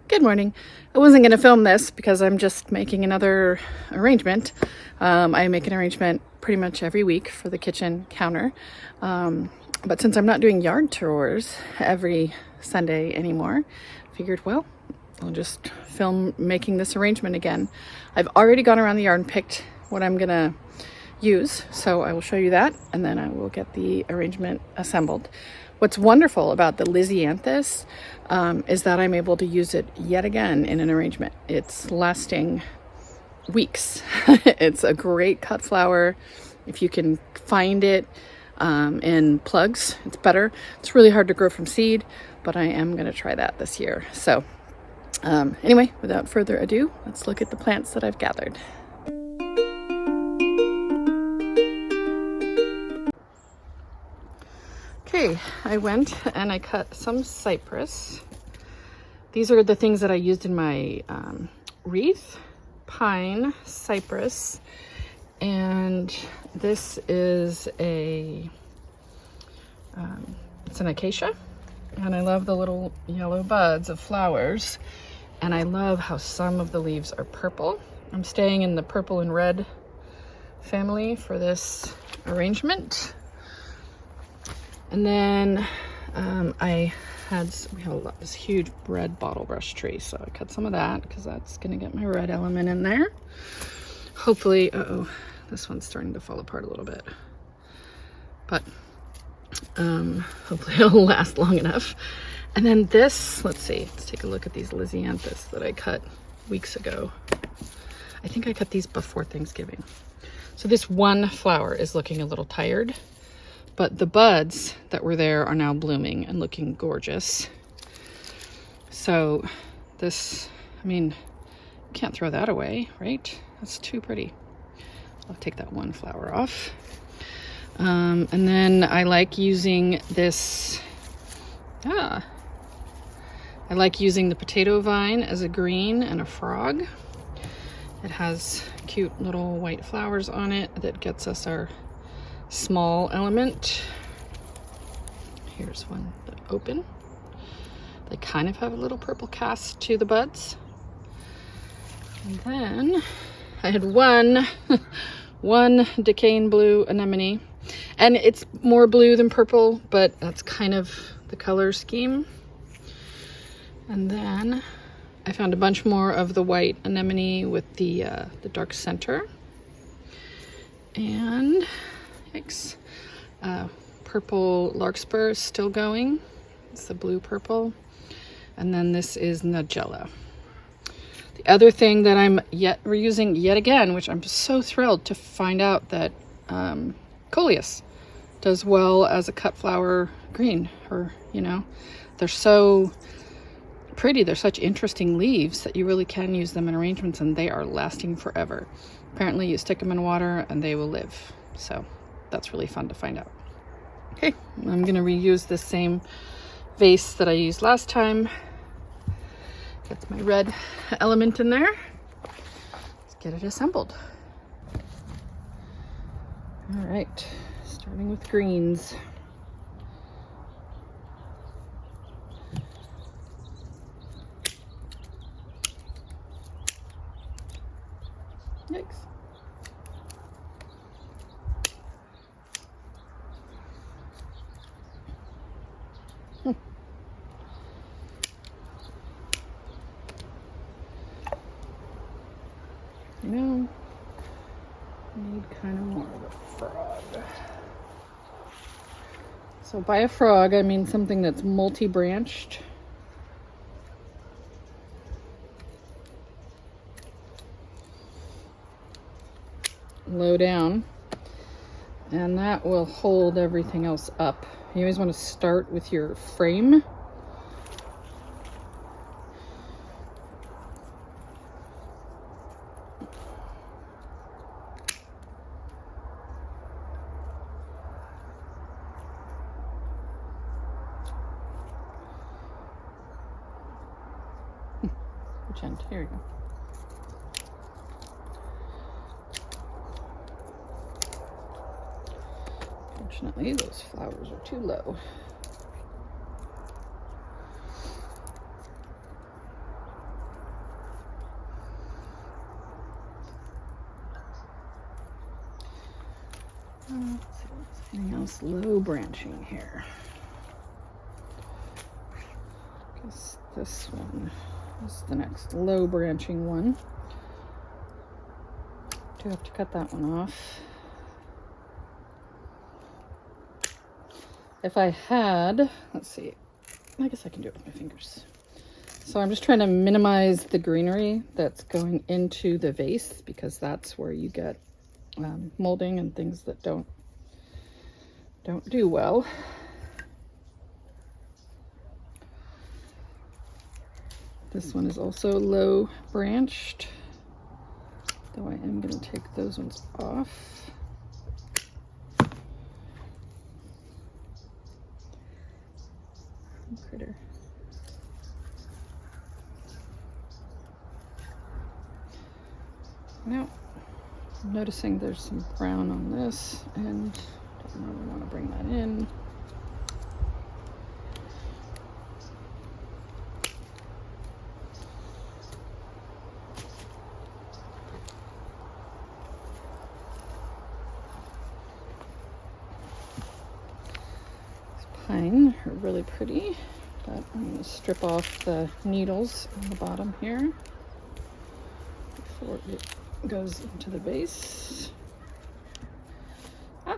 Good morning. I wasn't going to film this because I'm just making another arrangement. I make an arrangement pretty much every week for the kitchen counter. But since I'm not doing yard chores every Sunday anymore, I figured, well, I'll just film making this arrangement again. I've already gone around the yard and picked what I'm going to use, so I will show you that, and then I will get the arrangement assembled. What's wonderful about the Lisianthus is that I'm able to use it yet again in an arrangement. It's lasting weeks. It's a great cut flower. If you can find it in plugs, it's better. It's really hard to grow from seed, but I am going to try that this year. So anyway, without further ado, let's look at the plants that I've gathered. Okay, I went and I cut some cypress. These are the things that I used in my wreath: pine, cypress, and this is it's an acacia, and I love the little yellow buds of flowers, and I love how some of the leaves are purple. I'm staying in the purple and red family for this arrangement. And then we have this huge red bottle brush tree, so I cut some of that because that's going to get my red element in there. Hopefully, this one's starting to fall apart a little bit, but hopefully it'll last long enough. And then this, let's take a look at these Lisianthus that I cut weeks ago. I think I cut these before Thanksgiving. So this one flower is looking a little tired, but the buds that were there are now blooming and looking gorgeous. So this, can't throw that away, right? That's too pretty. I'll take that one flower off. And then I like using this, I like using the potato vine as a green and a frog. It has cute little white flowers on it that gets us our small element. Here's one that open. They kind of have a little purple cast to the buds. And then I had one decaying blue anemone, and it's more blue than purple, but that's kind of the color scheme. And then I found a bunch more of the white anemone with the dark center, and purple larkspur is still going. It's the blue purple. And then this is Nigella. The other thing that I'm reusing yet again, which I'm so thrilled to find out that Coleus does well as a cut flower green, they're so pretty. They're such interesting leaves that you really can use them in arrangements, and they are lasting forever. Apparently you stick them in water and they will live. So that's really fun to find out. Okay, I'm going to reuse this same vase that I used last time. Gets my red element in there. Let's get it assembled. All right, starting with greens. Yikes. Need kind of more of a frog. So by a frog, I mean something that's multi-branched. Low down. And that will hold everything else up. You always want to start with your frame. Which end? Here we go. Unfortunately, those flowers are too low. Let's see what's anything else low branching here. I guess this one is the next low branching one. Do have to cut that one off. If I had, let's see, I guess I can do it with my fingers. So I'm just trying to minimize the greenery that's going into the vase, because that's where you get molding and things that don't do well. This one is also low branched, though I am going to take those ones off. Critter. Now, I'm noticing there's some brown on this, and don't really want to bring that in. These pine are really pretty, but I'm going to strip off the needles on the bottom here before it goes into the base. Ah.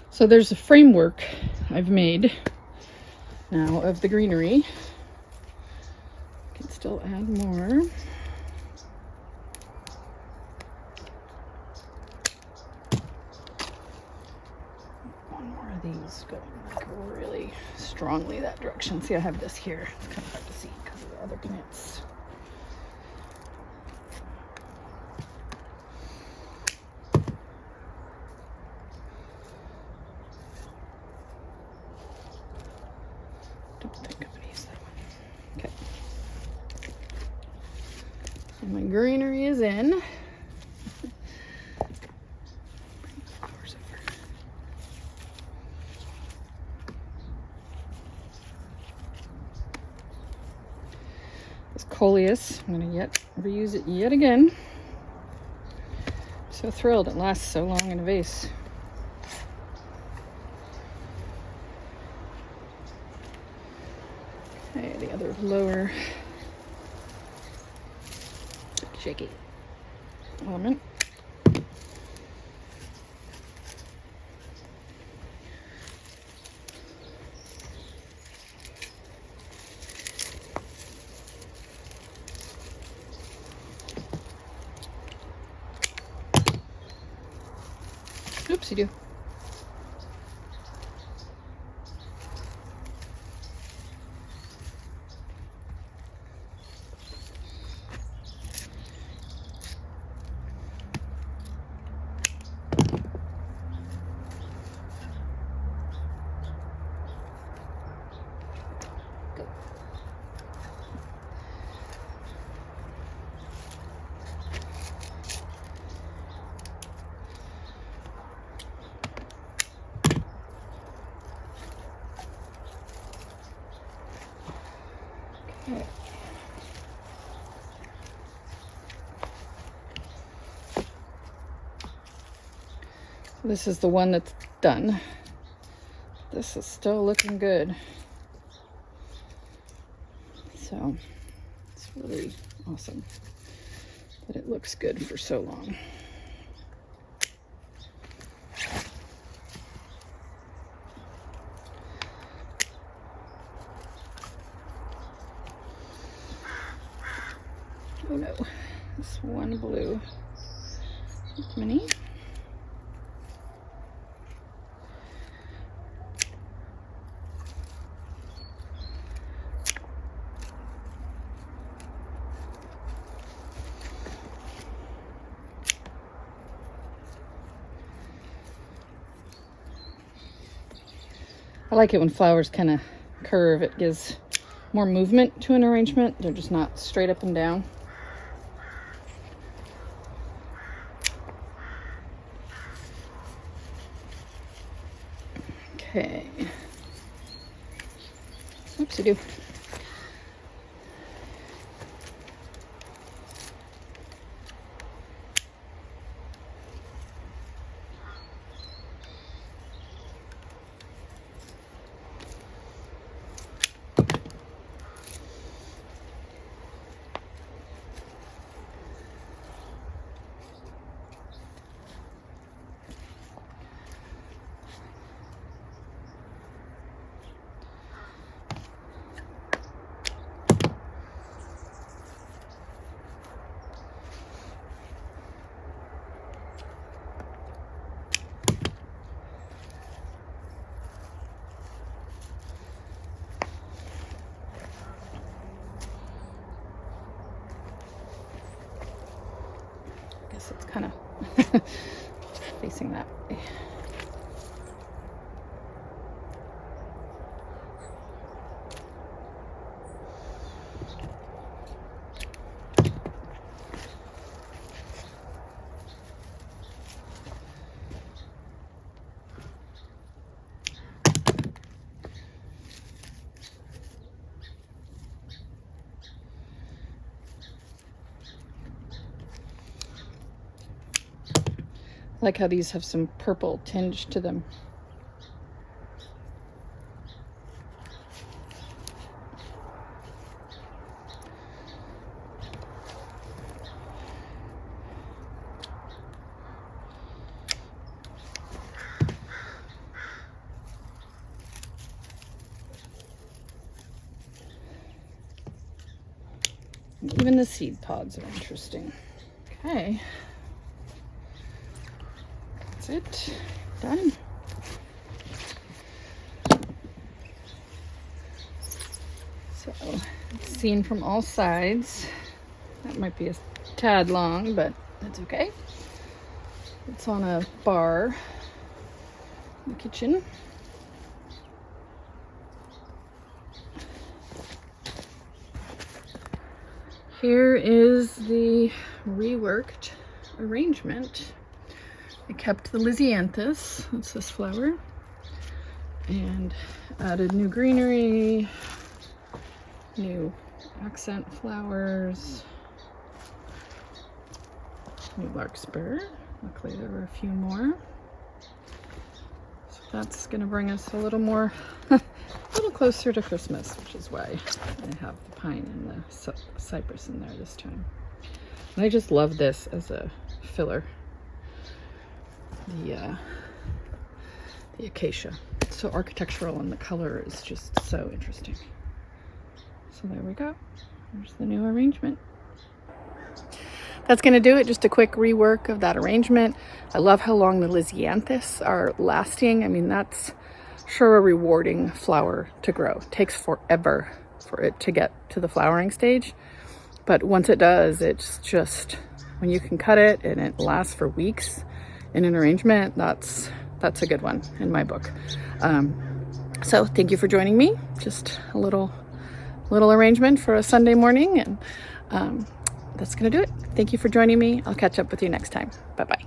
So there's a framework I've made now of the greenery. I can still add more. One more of these going like really strongly that direction. See, I have this here. It's kind of hard to see because of the other plants. Okay. So my greenery is in. Bring the flowers over. This coleus, I'm going to reuse it yet again. I'm so thrilled it lasts so long in a vase. Okay, the other lower shaky element. Oopsie-doo. Okay. This is the one that's done. This is still looking good. So it's really awesome that it looks good for so long. Oh no, this one blue. Mini. I like it when flowers kind of curve. It gives more movement to an arrangement. They're just not straight up and down. Okay. Oopsie-doo. It's kind of facing that way. I like how these have some purple tinge to them. Even the seed pods are interesting. Okay. That's it. Done. So, it's seen from all sides. That might be a tad long, but that's okay. It's on a bar in the kitchen. Here is the reworked arrangement. I kept the Lysianthus, that's this flower, and added new greenery, new accent flowers, new larkspur. Luckily there were a few more. So that's gonna bring us a little more, a little closer to Christmas, which is why I have the pine and the cypress in there this time. And I just love this as a filler. The acacia. It's so architectural and the color is just so interesting. So there we go. There's the new arrangement. That's going to do it. Just a quick rework of that arrangement. I love how long the Lysianthus are lasting. I mean, that's sure a rewarding flower to grow. It takes forever for it to get to the flowering stage. But once it does, it's just, when you can cut it and it lasts for weeks in an arrangement, that's a good one in my book. So thank you for joining me. Just a little arrangement for a Sunday morning, and that's gonna do it. Thank you for joining me. I'll catch up with you next time. Bye-bye.